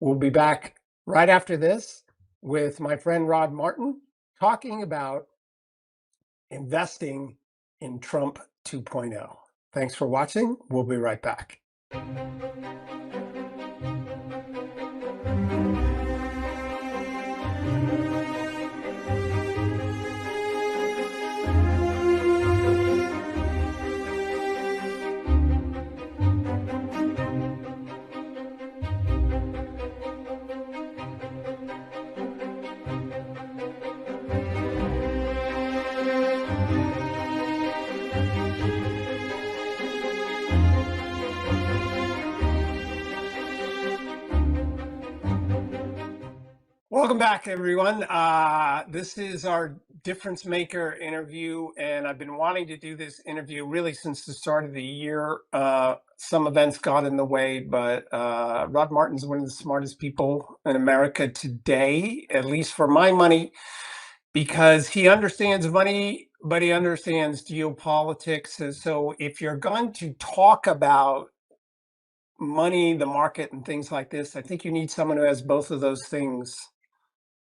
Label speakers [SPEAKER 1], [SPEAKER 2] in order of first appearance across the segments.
[SPEAKER 1] We'll be back right after this with my friend Rod Martin talking about investing in Trump 2.0. Thanks for watching. We'll be right back. Welcome back, everyone. This is our difference maker interview, and I've been wanting to do this interview really since the start of the year. Some events got in the way, but Rod Martin's one of the smartest people in America today, at least for my money, because he understands money, but he understands geopolitics. And so if you're going to talk about money, the market, and things like this, I think you need someone who has both of those things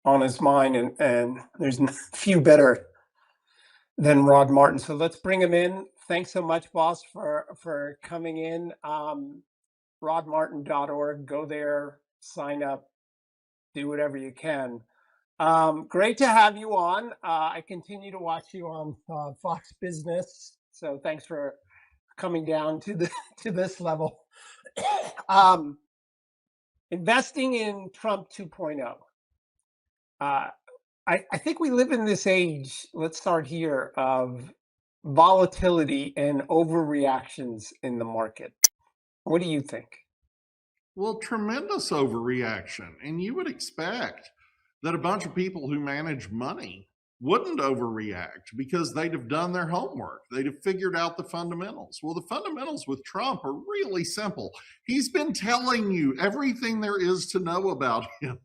[SPEAKER 1] on his mind, and there's few better than Rod Martin. So let's bring him in. Thanks so much, boss, for coming in. Rodmartin.org. Go there, sign up, do whatever you can. Great to have you on. I continue to watch you on Fox Business, so thanks for coming down to this level. Investing in Trump 2.0. I think we live in this age, let's start here, of volatility and overreactions in the market. What do you think?
[SPEAKER 2] Well, tremendous overreaction. And you would expect that a bunch of people who manage money wouldn't overreact because they'd have done their homework. They'd have figured out the fundamentals. Well, the fundamentals with Trump are really simple. He's been telling you everything there is to know about him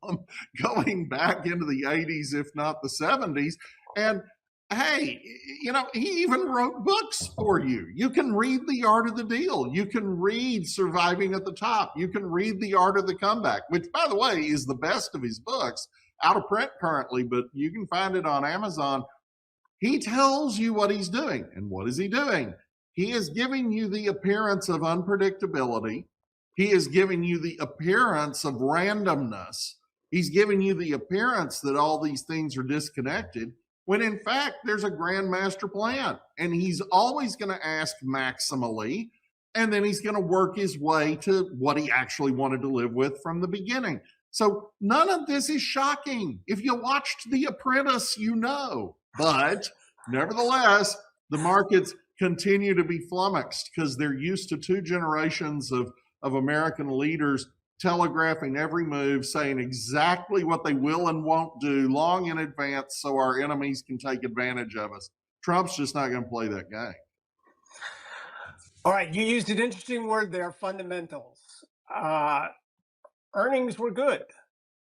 [SPEAKER 2] going back into the 80s, if not the 70s. And hey, you know, he even wrote books for you. You can read The Art of the Deal. You can read Surviving at the Top. You can read The Art of the Comeback, which, by the way, is the best of his books. Out of print currently, but you can find it on Amazon. He tells you what he's doing. And what is he doing? He is giving you the appearance of unpredictability. He is giving you the appearance of randomness. He's giving you the appearance that all these things are disconnected, when in fact, there's a grand master plan. And he's always going to ask maximally, and then he's going to work his way to what he actually wanted to live with from the beginning. So none of this is shocking. If you watched The Apprentice, you know. But nevertheless, the markets continue to be flummoxed because they're used to two generations of American leaders telegraphing every move, saying exactly what they will and won't do long in advance so our enemies can take advantage of us. Trump's just not going to play that game.
[SPEAKER 1] All right, you used an interesting word there, fundamentals. Earnings were good,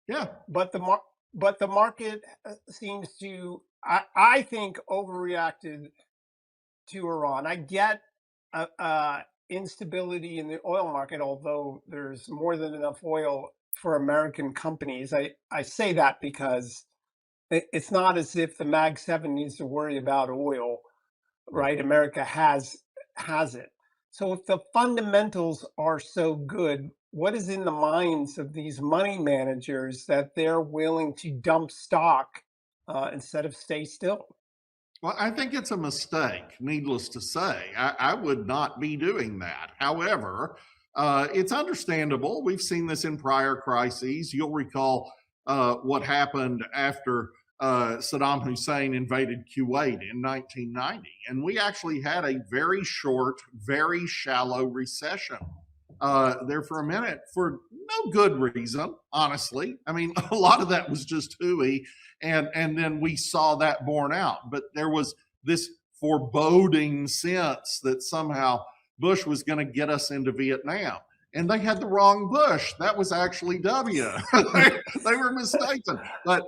[SPEAKER 2] yeah,
[SPEAKER 1] but the market seems to, I think, overreacted to Iran. I get instability in the oil market, although there's more than enough oil for American companies. I say that because it's not as if the Mag 7 needs to worry about oil, right? America has it. So if the fundamentals are so good, what is in the minds of these money managers that they're willing to dump stock instead of stay still?
[SPEAKER 2] Well, I think it's a mistake, needless to say. I would not be doing that. However, it's understandable. We've seen this in prior crises. You'll recall what happened after Saddam Hussein invaded Kuwait in 1990. And we actually had a very short, very shallow recession there for a minute for no good reason, honestly. I mean, a lot of that was just hooey, and then we saw that borne out. But there was this foreboding sense that somehow Bush was going to get us into Vietnam. And they had the wrong Bush. That was actually W. They were mistaken. But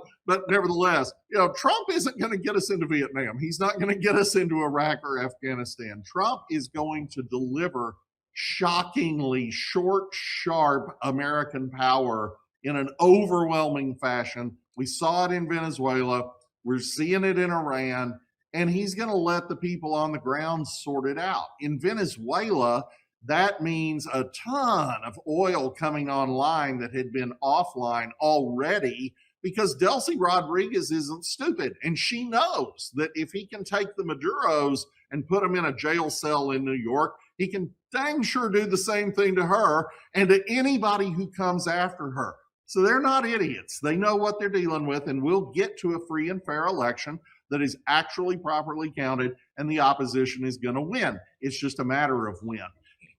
[SPEAKER 2] nevertheless, you know, Trump isn't going to get us into Vietnam. He's not going to get us into Iraq or Afghanistan. Trump is going to deliver shockingly short, sharp American power in an overwhelming fashion. We saw it in Venezuela. We're seeing it in Iran. And he's going to let the people on the ground sort it out. In Venezuela, that means a ton of oil coming online that had been offline already, because Delcy Rodriguez isn't stupid. And she knows that if he can take the Maduros and put them in a jail cell in New York, he can dang sure do the same thing to her and to anybody who comes after her. So they're not idiots. They know what they're dealing with, and we'll get to a free and fair election that is actually properly counted, and the opposition is going to win. It's just a matter of when.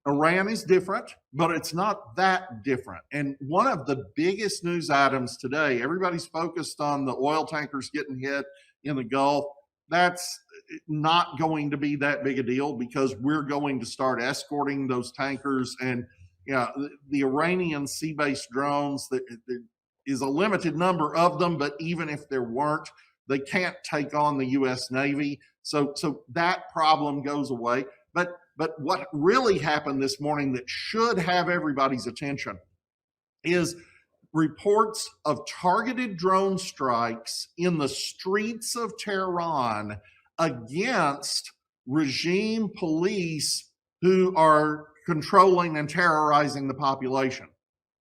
[SPEAKER 2] Iran is different, but it's not that different. And one of the biggest news items today, everybody's focused on the oil tankers getting hit in the Gulf. That's not going to be that big a deal, because we're going to start escorting those tankers. And the Iranian sea-based drones, there is a limited number of them, but even if there weren't, they can't take on the U.S. Navy. So that problem goes away. But what really happened this morning that should have everybody's attention is reports of targeted drone strikes in the streets of Tehran against regime police who are controlling and terrorizing the population.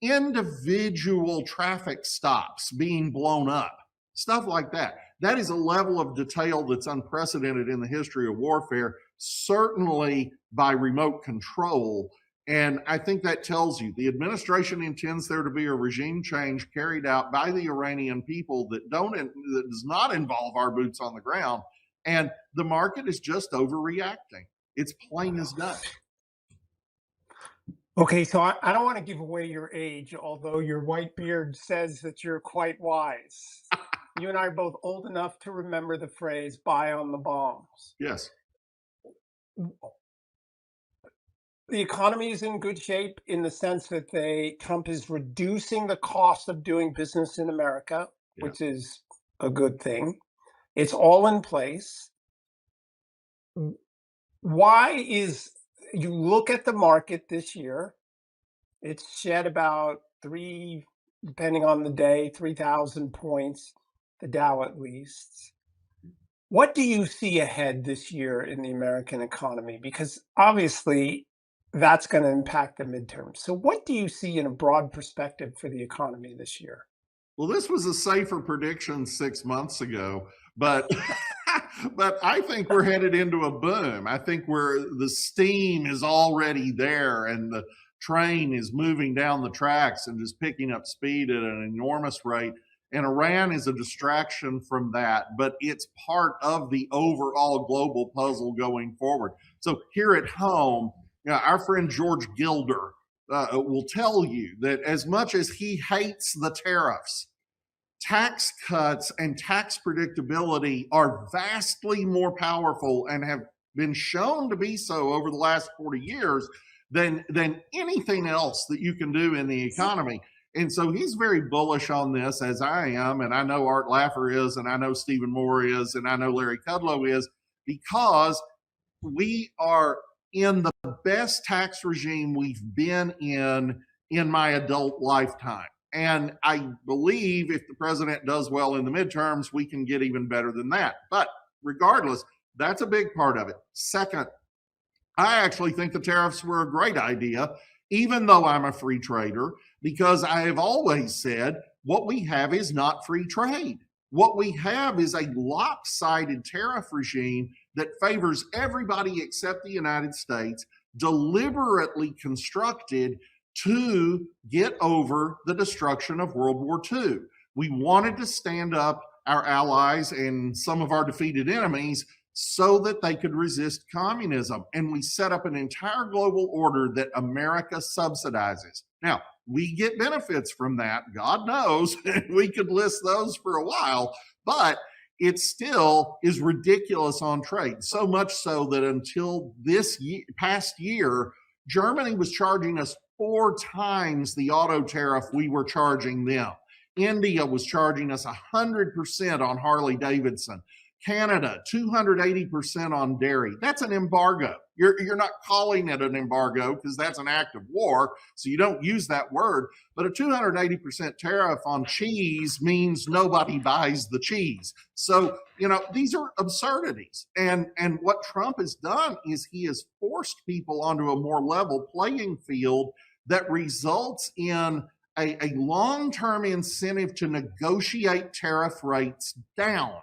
[SPEAKER 2] Individual traffic stops being blown up, stuff like that. That is a level of detail that's unprecedented in the history of warfare, certainly by remote control. And I think that tells you the administration intends there to be a regime change carried out by the Iranian people that does not involve our boots on the ground. And the market is just overreacting. It's plain as day.
[SPEAKER 1] Okay, so I don't want to give away your age, although your white beard says that you're quite wise. You and I are both old enough to remember the phrase "buy on the bombs."
[SPEAKER 2] Yes.
[SPEAKER 1] The economy is in good shape in the sense that Trump is reducing the cost of doing business in America, which is a good thing. It's all in place. You look at the market this year, it's shed about depending on the day, 3,000 points, the Dow at least. What do you see ahead this year in the American economy? Because obviously that's going to impact the midterm. So what do you see in a broad perspective for the economy this year?
[SPEAKER 2] Well, this was a safer prediction 6 months ago, but but I think we're headed into a boom. I think the steam is already there, and the train is moving down the tracks and just picking up speed at an enormous rate. And Iran is a distraction from that, but it's part of the overall global puzzle going forward. So here at home, our friend George Gilder will tell you that as much as he hates the tariffs, tax cuts and tax predictability are vastly more powerful and have been shown to be so over the last 40 years than anything else that you can do in the economy. And so he's very bullish on this, as I am, and I know Art Laffer is, and I know Stephen Moore is, and I know Larry Kudlow is, because we are in the best tax regime we've been in my adult lifetime. And I believe if the president does well in the midterms, we can get even better than that. But regardless, that's a big part of it. Second, I actually think the tariffs were a great idea, even though I'm a free trader, because I have always said what we have is not free trade. What we have is a lopsided tariff regime that favors everybody except the United States, deliberately constructed to get over the destruction of World War II. We wanted to stand up our allies and some of our defeated enemies so that they could resist communism. And we set up an entire global order that America subsidizes. Now, we get benefits from that, God knows, we could list those for a while, but it still is ridiculous on trade. So much so that until this past year, Germany was charging us 4 times the auto tariff we were charging them. India was charging us 100% on Harley Davidson. Canada, 280% on dairy. That's an embargo. You're not calling it an embargo because that's an act of war, so you don't use that word. But a 280% tariff on cheese means nobody buys the cheese. So, these are absurdities. And what Trump has done is he has forced people onto a more level playing field that results in a long-term incentive to negotiate tariff rates down.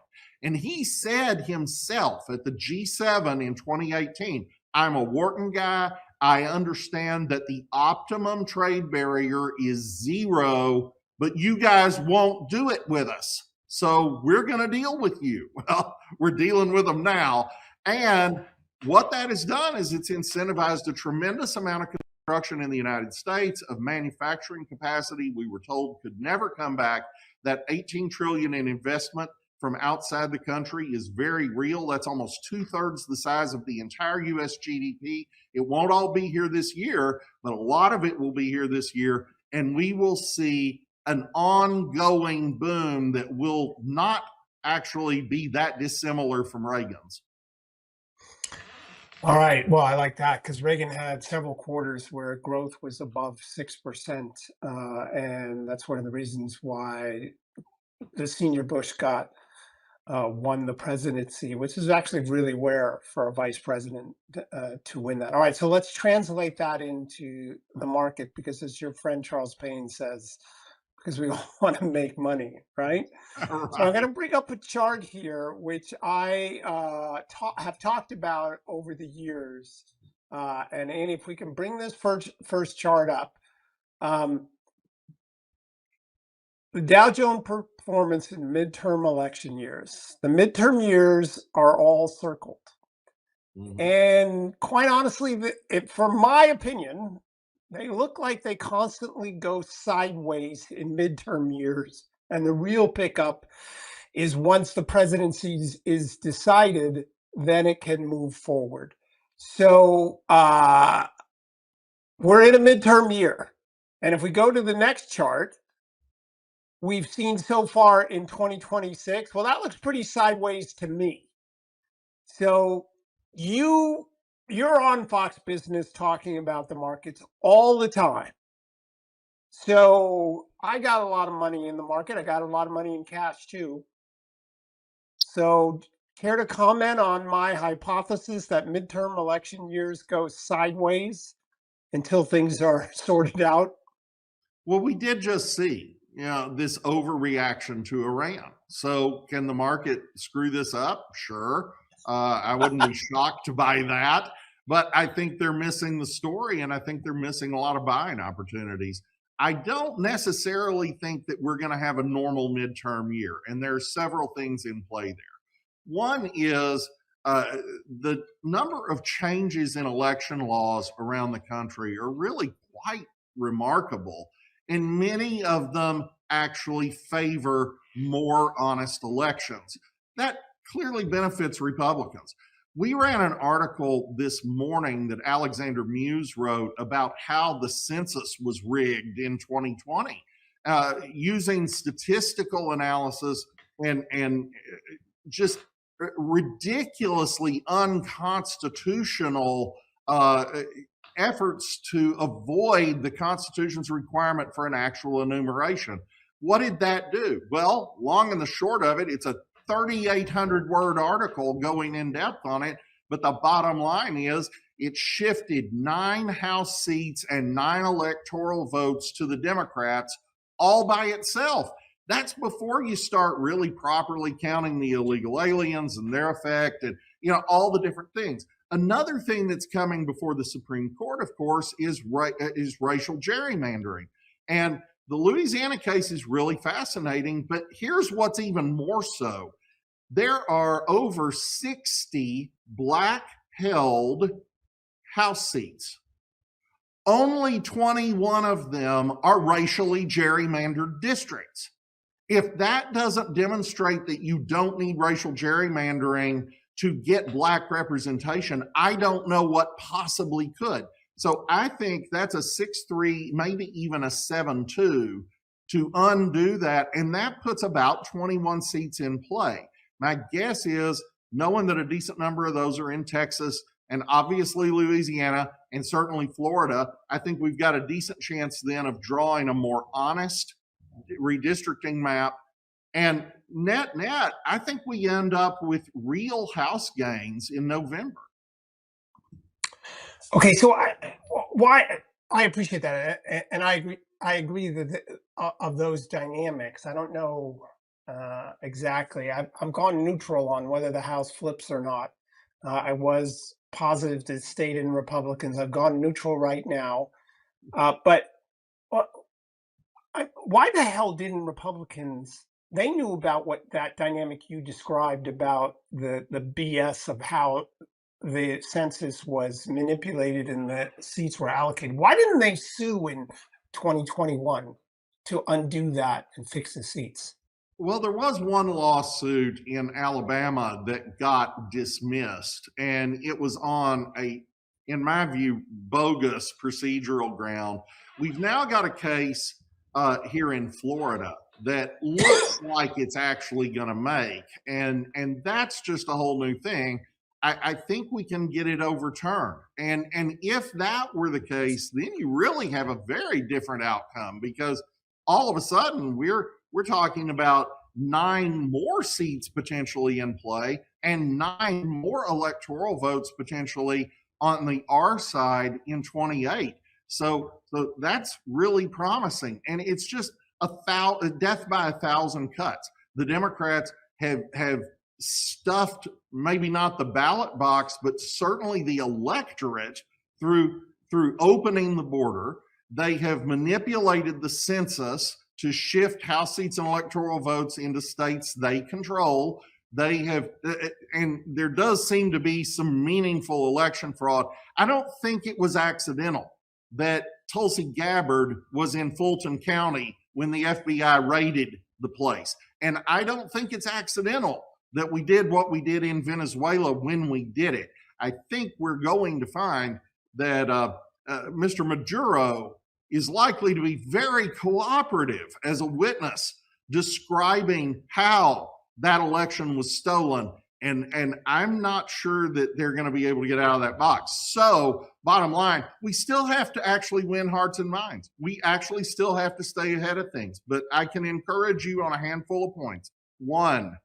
[SPEAKER 2] And he said himself at the G7 in 2018, I'm a Wharton guy. I understand that the optimum trade barrier is 0, but you guys won't do it with us. So we're going to deal with you. Well, we're dealing with them now. And what that has done is it's incentivized a tremendous amount of construction in the United States, of manufacturing capacity we were told could never come back. That $18 trillion in investment from outside the country is very real. That's almost 2/3 the size of the entire US GDP. It won't all be here this year, but a lot of it will be here this year. And we will see an ongoing boom that will not actually be that dissimilar from Reagan's.
[SPEAKER 1] All right. Well, I like that because Reagan had several quarters where growth was above 6%. And that's one of the reasons why the senior Bush won the presidency, which is actually really rare for a vice president to win that. All right. So let's translate that into the market because, as your friend Charles Payne says, because we all want to make money, right? So I'm going to bring up a chart here, which I have talked about over the years. And Annie, if we can bring this first chart up, the Dow Jones performance in midterm election years. The midterm years are all circled. Mm-hmm. And quite honestly, from my opinion, they look like they constantly go sideways in midterm years. And the real pickup is once the presidency is decided, then it can move forward. So we're in a midterm year. And if we go to the next chart, we've seen so far in 2026, well, that looks pretty sideways to me. So you're on Fox Business talking about the markets all the time. So I got a lot of money in the market. I got a lot of money in cash too. So care to comment on my hypothesis that midterm election years go sideways until things are sorted out?
[SPEAKER 2] Well, we did just see, this overreaction to Iran. So can the market screw this up? Sure. I wouldn't be shocked by that, but I think they're missing the story, and I think they're missing a lot of buying opportunities. I don't necessarily think that we're going to have a normal midterm year, and there's several things in play there. One is the number of changes in election laws around the country are really quite remarkable, and many of them actually favor more honest elections. That clearly benefits Republicans. We ran an article this morning that Alexander Muse wrote about how the census was rigged in 2020, using statistical analysis and just ridiculously unconstitutional efforts to avoid the Constitution's requirement for an actual enumeration. What did that do? Well, long and the short of it, it's a 3,800 word article going in depth on it. But the bottom line is it shifted 9 House seats and 9 electoral votes to the Democrats all by itself. That's before you start really properly counting the illegal aliens and their effect and, all the different things. Another thing that's coming before the Supreme Court, of course, is racial gerrymandering. And the Louisiana case is really fascinating, but here's what's even more so. There are over 60 Black-held House seats. Only 21 of them are racially gerrymandered districts. If that doesn't demonstrate that you don't need racial gerrymandering to get Black representation, I don't know what possibly could. So I think that's a 6-3, maybe even a 7-2 to undo that. And that puts about 21 seats in play. My guess is, knowing that a decent number of those are in Texas and obviously Louisiana and certainly Florida, I think we've got a decent chance then of drawing a more honest redistricting map. And net, I think we end up with real House gains in November.
[SPEAKER 1] Okay, so I appreciate that, and I agree. I agree of those dynamics. I don't know exactly. I'm gone neutral on whether the House flips or not. I was positive to state in Republicans. I've gone neutral right now. But uh, why the hell didn't Republicans? They knew about what that dynamic you described about the BS of how the census was manipulated and the seats were allocated. Why didn't they sue in 2021 to undo that and fix the seats?
[SPEAKER 2] Well, there was one lawsuit in Alabama that got dismissed, and it was on in my view, bogus procedural ground. We've now got a case here in Florida that looks like it's actually going to make, and that's just a whole new thing. I think we can get it overturned, and if that were the case, then you really have a very different outcome, because all of a sudden we're talking about 9 more seats potentially in play and 9 more electoral votes potentially on the R side in 28. So that's really promising, and it's just a death by 1,000 cuts. The Democrats have stuffed maybe not the ballot box, but certainly the electorate through opening the border. They have manipulated the census to shift House seats and electoral votes into states they control. They have, and there does seem to be some meaningful election fraud. I don't think it was accidental that Tulsi Gabbard was in Fulton County when the FBI raided the place. And I don't think it's accidental that we did what we did in Venezuela when we did it. I think we're going to find that Mr. Maduro is likely to be very cooperative as a witness describing how that election was stolen. And I'm not sure that they're going to be able to get out of that box. So bottom line, we still have to actually win hearts and minds. We actually still have to stay ahead of things. But I can encourage you on a handful of points. One,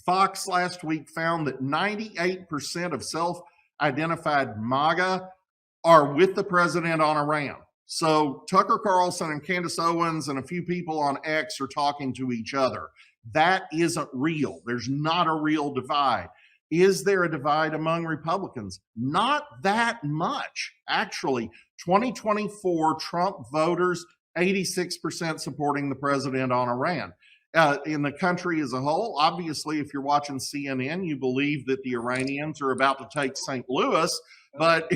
[SPEAKER 2] Fox last week found that 98% of self-identified MAGA are with the president on Iran. So Tucker Carlson and Candace Owens and a few people on X are talking to each other. That isn't real. There's not a real divide. Is there a divide among Republicans? Not that much. Actually, 2024 Trump voters, 86% supporting the president on Iran. In the country as a whole, obviously, if you're watching CNN, you believe that the Iranians are about to take St. Louis, but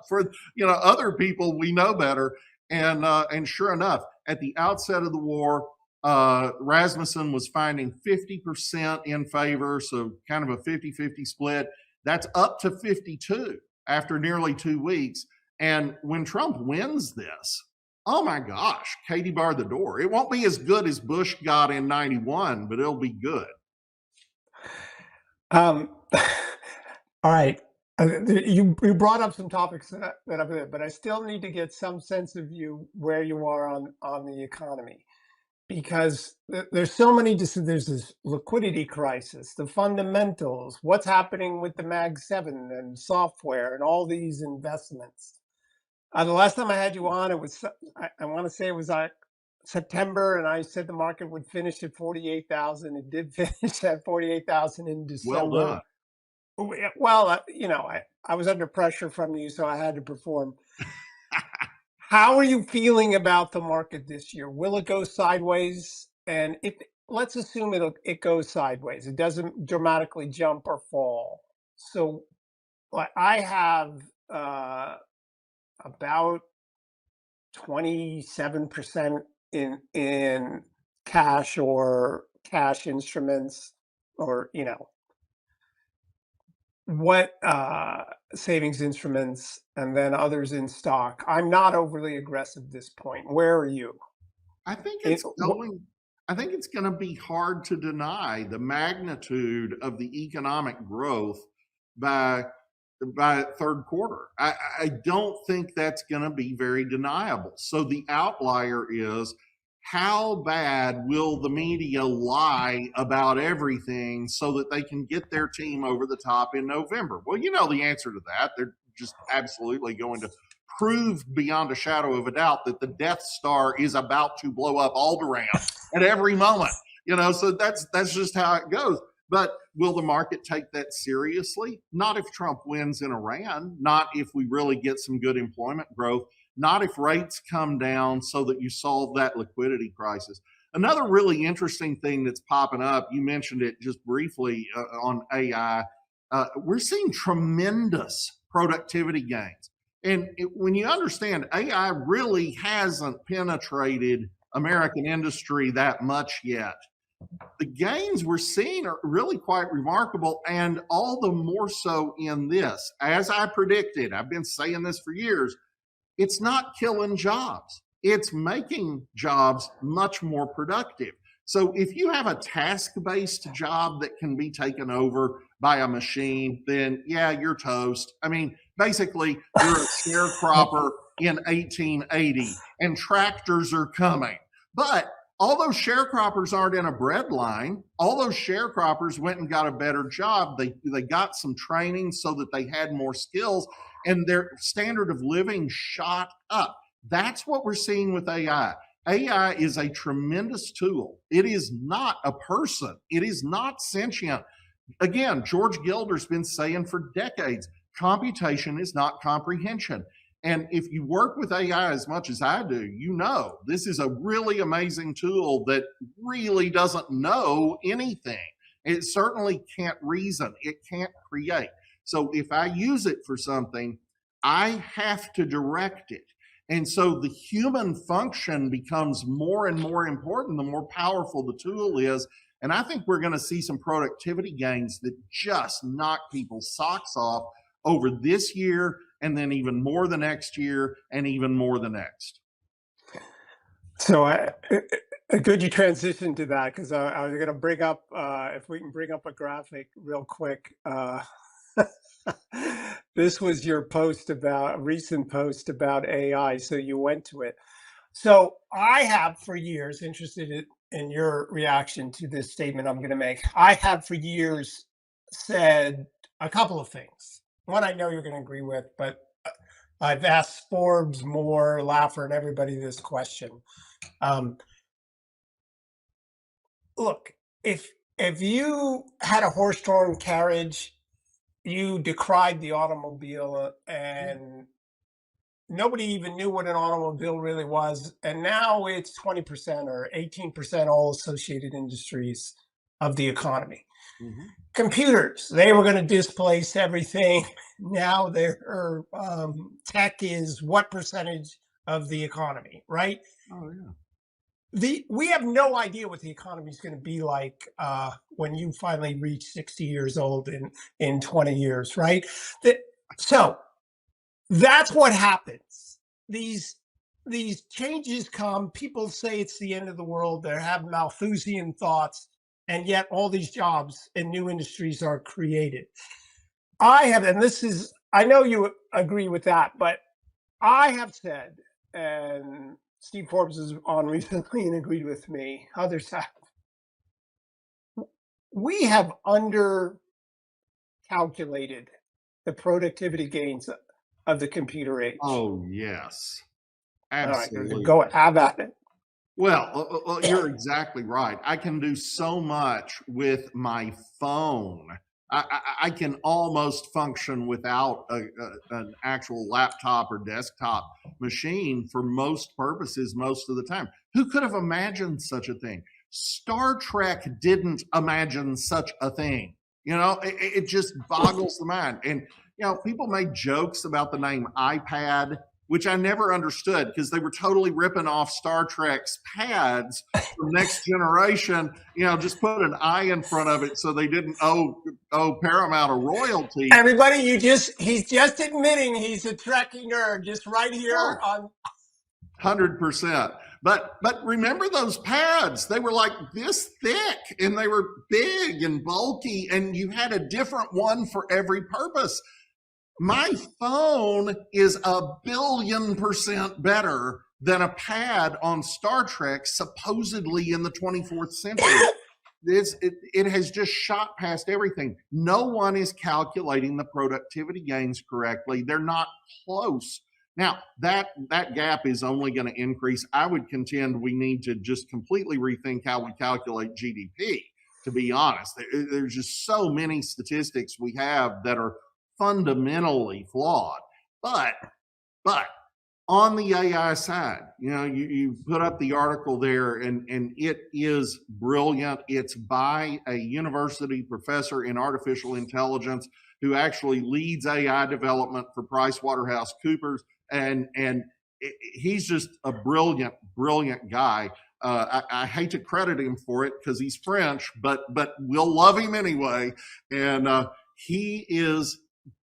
[SPEAKER 2] for other people, we know better. And sure enough, at the outset of the war, Rasmussen was finding 50% in favor, so kind of a 50-50 split. That's up to 52 after nearly 2 weeks. And when Trump wins this, oh my gosh, Katie barred the door. It won't be as good as Bush got in 91, but it'll be good.
[SPEAKER 1] All right. You brought up some topics that I've heard, but I still need to get some sense of you where you are on the economy, because there's so many. There's this liquidity crisis, the fundamentals, what's happening with the Mag 7 and software and all these investments. The last time I had you on, it was, I want to say it was September, and I said the market would finish at 48,000. It did finish at 48,000 in December.
[SPEAKER 2] Well done.
[SPEAKER 1] Well, I was under pressure from you, so I had to perform. How are you feeling about the market this year? Will it go sideways? And let's assume it goes sideways. It doesn't dramatically jump or fall. So I have about 27% in cash or cash instruments, or what savings instruments, and then others in stock. I'm not overly aggressive at this point. Where are you?
[SPEAKER 2] I think it's going. I think it's going to be hard to deny the magnitude of the economic growth by third quarter. I don't think that's going to be very deniable. So the outlier is, how bad will the media lie about everything so that they can get their team over the top in November? Well, you know the answer to that. They're just absolutely going to prove beyond a shadow of a doubt that the Death Star is about to blow up Alderaan at every moment. So that's just how it goes. But will the market take that seriously? Not if Trump wins in Iran, not if we really get some good employment growth, not if rates come down so that you solve that liquidity crisis. Another really interesting thing that's popping up, you mentioned it just briefly on AI, we're seeing tremendous productivity gains. And when you understand, AI really hasn't penetrated American industry that much yet. The gains we're seeing are really quite remarkable, and all the more so in this. As I predicted, I've been saying this for years, it's not killing jobs. It's making jobs much more productive. So if you have a task-based job that can be taken over by a machine, then yeah, you're toast. I mean, basically, you're a sharecropper in 1880, and tractors are coming. But all those sharecroppers aren't in a bread line. All those sharecroppers went and got a better job. They got some training so that they had more skills, and their standard of living shot up. That's what we're seeing with AI. AI is a tremendous tool. It is not a person. It is not sentient. Again, George Gilder's been saying for decades, computation is not comprehension. And if you work with AI as much as I do, you know this is a really amazing tool that really doesn't know anything. It certainly can't reason. It can't create. So if I use it for something, I have to direct it. And so the human function becomes more and more important the more powerful the tool is. And I think we're going to see some productivity gains that just knock people's socks off over this year, and then even more the next year, and even more the next.
[SPEAKER 1] So good you transitioned to that, because I was going to bring up, if we can bring up a graphic real quick. This was your recent post about AI, so you went to it. So I have for years, interested in your reaction to this statement I'm going to make. I have for years said a couple of things. One I know you're going to agree with, but I've asked Forbes, Moore, Laffer, and everybody this question. Look, if you had a horse-drawn carriage, you decried the automobile, and nobody even knew what an automobile really was. And now it's 20% or 18% all associated industries of the economy.
[SPEAKER 2] Mm-hmm.
[SPEAKER 1] Computers, they were going to displace everything. Now their tech is what percentage of the economy, right?
[SPEAKER 2] Oh, yeah.
[SPEAKER 1] We have no idea what the economy is going to be like when you finally reach 60 years old in 20 years, right? So that's what happens. These changes come. People say it's the end of the world. They have Malthusian thoughts, and yet all these jobs and new industries are created. I know you agree with that, but I have said, and Steve Forbes is on recently and agreed with me, others have, we have undercalculated the productivity gains of the computer age.
[SPEAKER 2] Oh, yes.
[SPEAKER 1] Absolutely.
[SPEAKER 2] All right,
[SPEAKER 1] go have at it.
[SPEAKER 2] Well, you're exactly right. I can do so much with my phone. I can almost function without an actual laptop or desktop machine for most purposes most of the time. Who could have imagined such a thing? Star Trek didn't imagine such a thing. It just boggles the mind. And, people made jokes about the name iPad, which I never understood because they were totally ripping off Star Trek's pads from Next Generation. Just put an I in front of it so they didn't owe Paramount a royalty.
[SPEAKER 1] Everybody, he's just admitting he's a Trekkie nerd, just right here on.
[SPEAKER 2] 100%. But remember those pads? They were like this thick and they were big and bulky, and you had a different one for every purpose. My phone is 1,000,000,000% better than a pad on Star Trek, supposedly in the 24th century. It has just shot past everything. No one is calculating the productivity gains correctly. They're not close. Now, that gap is only going to increase. I would contend we need to just completely rethink how we calculate GDP, to be honest. There's just so many statistics we have that are fundamentally flawed. But on the AI side, you put up the article there, and it is brilliant. It's by a university professor in artificial intelligence who actually leads AI development for PricewaterhouseCoopers, and he's just a brilliant guy. I hate to credit him for it because he's French, but we'll love him anyway. And he is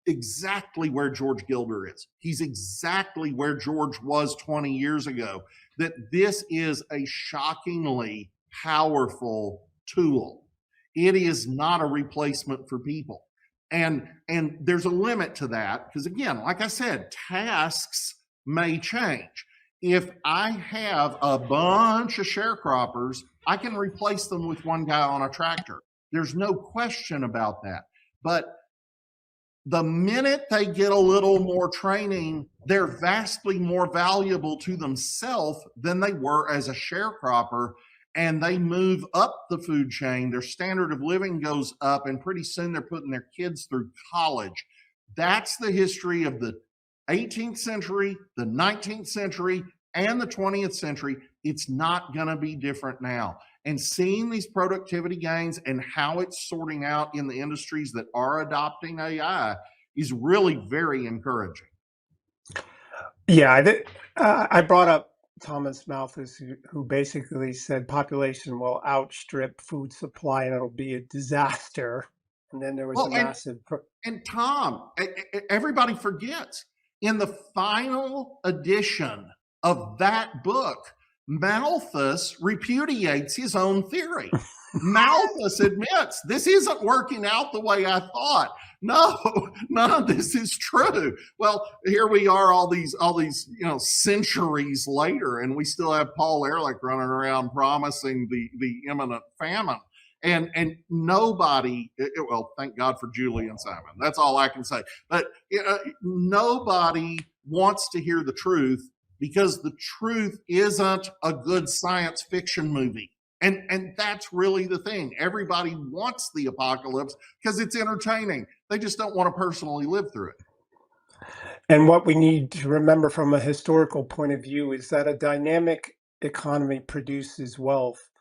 [SPEAKER 2] exactly where George Gilder is. He's exactly where George was 20 years ago. That this is a shockingly powerful tool. It is not a replacement for people. And there's a limit to that because, again, like I said, tasks may change. If I have a bunch of sharecroppers, I can replace them with one guy on a tractor. There's no question about that. But the minute they get a little more training, they're vastly more valuable to themselves than they were as a sharecropper, and they move up the food chain. Their standard of living goes up, and pretty soon they're putting their kids through college. That's the history of the 18th century, the 19th century, and the 20th century. It's not going to be different now. And seeing these productivity gains and how it's sorting out in the industries that are adopting AI is really very encouraging.
[SPEAKER 1] Yeah, I brought up Thomas Malthus, who basically said population will outstrip food supply and it'll be a disaster. And then there was a massive.
[SPEAKER 2] And Tom, everybody forgets, in the final edition of that book, Malthus repudiates his own theory. Malthus admits this isn't working out the way I thought. No, none of this is true. Well, here we are all these centuries later, and we still have Paul Ehrlich running around promising the imminent famine. And nobody, well, thank God for Julian Simon. That's all I can say. But nobody wants to hear the truth, because the truth isn't a good science fiction movie. And that's really the thing. Everybody wants the apocalypse because it's entertaining. They just don't want to personally live through it.
[SPEAKER 1] And what we need to remember from a historical point of view is that a dynamic economy produces wealth.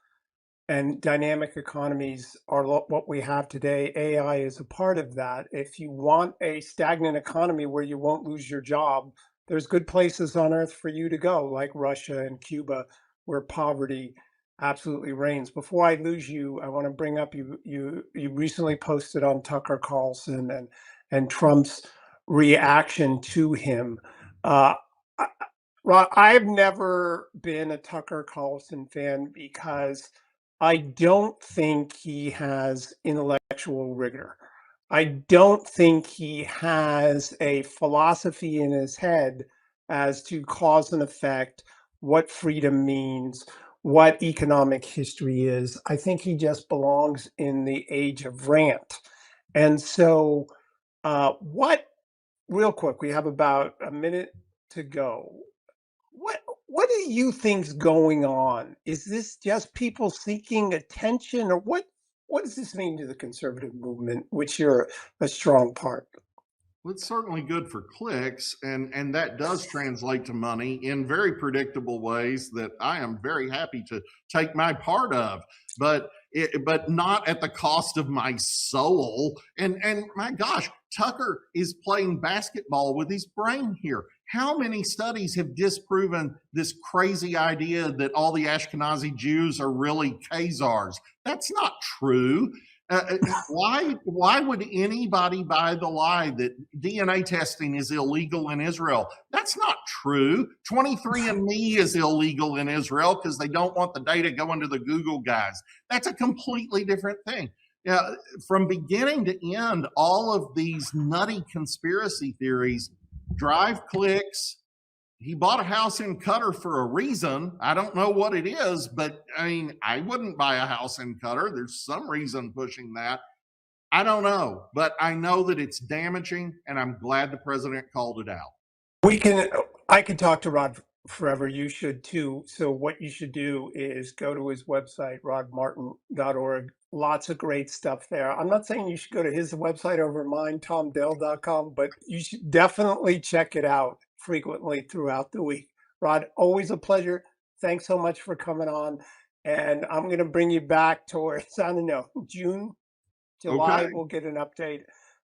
[SPEAKER 1] And dynamic economies are what we have today. AI is a part of that. If you want a stagnant economy where you won't lose your job, there's good places on earth for you to go, like Russia and Cuba, where poverty absolutely reigns. Before I lose you, I want to bring up you recently posted on Tucker Carlson and Trump's reaction to him. I've never been a Tucker Carlson fan because I don't think he has intellectual rigor. I don't think he has a philosophy in his head as to cause and effect, what freedom means, what economic history is. I think he just belongs in the age of rant. And so, real quick, we have about a minute to go. What do you think's going on? Is this just people seeking attention, or what does this mean to the conservative movement, which you're a strong part?
[SPEAKER 2] Well, it's certainly good for clicks, and that does translate to money in very predictable ways that I am very happy to take my part of, but not at the cost of my soul. And my gosh, Tucker is playing basketball with his brain here. How many studies have disproven this crazy idea that all the Ashkenazi Jews are really Khazars? That's not true. Why would anybody buy the lie that DNA testing is illegal in Israel? That's not true. 23andMe is illegal in Israel because they don't want the data going to the Google guys. That's a completely different thing. Yeah, from beginning to end, all of these nutty conspiracy theories drive clicks. He bought a house in Qatar for a reason. I don't know what it is, but I mean, I wouldn't buy a house in Qatar. There's some reason pushing that. I don't know, but I know that it's damaging, and I'm glad the president called it out.
[SPEAKER 1] I can talk to Rod forever. You should too. So what you should do is go to his website, rodmartin.org. Lots of great stuff there. I'm not saying you should go to his website over mine, tomdell.com, but you should definitely check it out frequently throughout the week. Rod, always a pleasure. Thanks so much for coming on. And I'm going to bring you back towards, I don't know, June,
[SPEAKER 2] Okay.
[SPEAKER 1] July. We'll get an update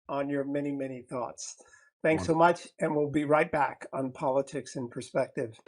[SPEAKER 1] on your many, many thoughts. Thanks so
[SPEAKER 2] Wonderful.
[SPEAKER 1] much, and we'll be right back on Politics in Perspective.